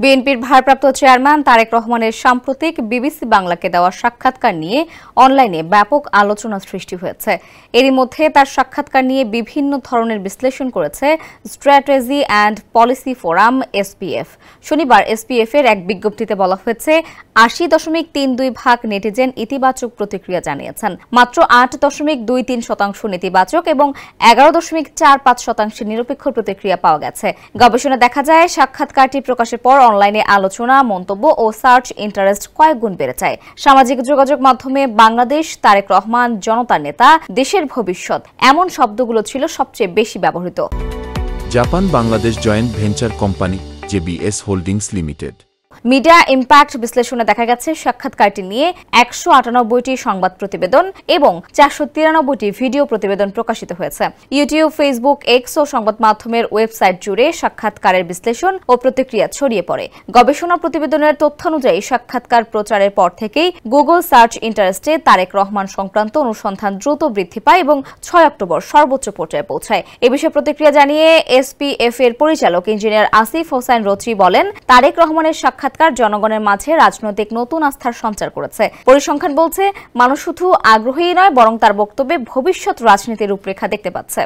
বিএনপির ভারপ্রাপ্ত চেয়ারম্যান তারেক রহমানের সাম্প্রতিক বিবিসি বাংলাকে দেওয়া সাক্ষাৎকার নিয়ে অনলাইনে ব্যাপক আলোচনা সৃষ্টি হয়েছে। এরই মধ্যে তার সাক্ষাৎকার নিয়ে বিভিন্ন ধরনের বিশ্লেষণ করেছে strategy and policy forum SPF. শনিবার এসপিএফ এর এক বিজ্ঞপ্তিতে বলা হয়েছে ৮০.৩২% নেটিজেন ইতিবাচক প্রতিক্রিয়া জানিয়েছেন, মাত্র ৮.23% নেতিবাচক এবং ১১.৪৫% নিরপেক্ষ প্রতিক্রিয়া পাওয়া গেছে। গবেষণা দেখা যায় সাক্ষাৎকারটি প্রকাশের পর অনলাইনে আলোচনা, মন্তব্য ও সার্চ ইন্টারেস্ট কয়েক গুণ বেড়ে যায়। সামাজিক যোগাযোগ মাধ্যমে বাংলাদেশ, তারেক রহমান, জনতার নেতা, দেশের ভবিষ্যৎ এমন শব্দগুলো ছিল সবচেয়ে বেশি ব্যবহৃত। Japan Bangladesh joint venture company JBS holdings limited. Media impact বিশ্লেষণে দেখা গেছে সাক্ষাৎকারটি নিয়ে ১৯৮টি সংবাদ প্রতিবেদন এবং ৪৯৩টি ভিডিও প্রতিবেদন প্রকাশিত হয়েছে। ইউটিউব, ফেসবুক, এক্স ও সংবাদ মাধ্যমের ওয়েবসাইট জুড়ে সাক্ষাৎকারের বিশ্লেষণ ও প্রতিক্রিয়া ছড়িয়ে পড়ে। গবেষণা প্রতিবেদনের তথ্যানুযায়ী সাক্ষাৎকার প্রচারের পর থেকেই গুগল সার্চ ইন্টারেস্টে তারেক রহমান সংক্রান্ত অনুসন্ধান দ্রুত বৃদ্ধি পায় এবং ৬ অক্টোবর সর্বোচ্চ পর্যায়ে পৌঁছায়। এ বিষয়ে প্রতিক্রিয়া জানিয়ে এসপিএফ এর পরিচালক ইঞ্জিনিয়ার আসিফ হোসাইন রচি বলেন, তারেক রহমানের সাক্ষাৎকার জনগণের মাঝে রাজনৈতিক নতুন আস্থার সঞ্চার করেছে। পরিসংখ্যান বলছে, মানুষ শুধু আগ্রহী নয়, বরং তার বক্তব্যে ভবিষ্যৎ রাজনীতির রূপরেখা দেখতে পাচ্ছে।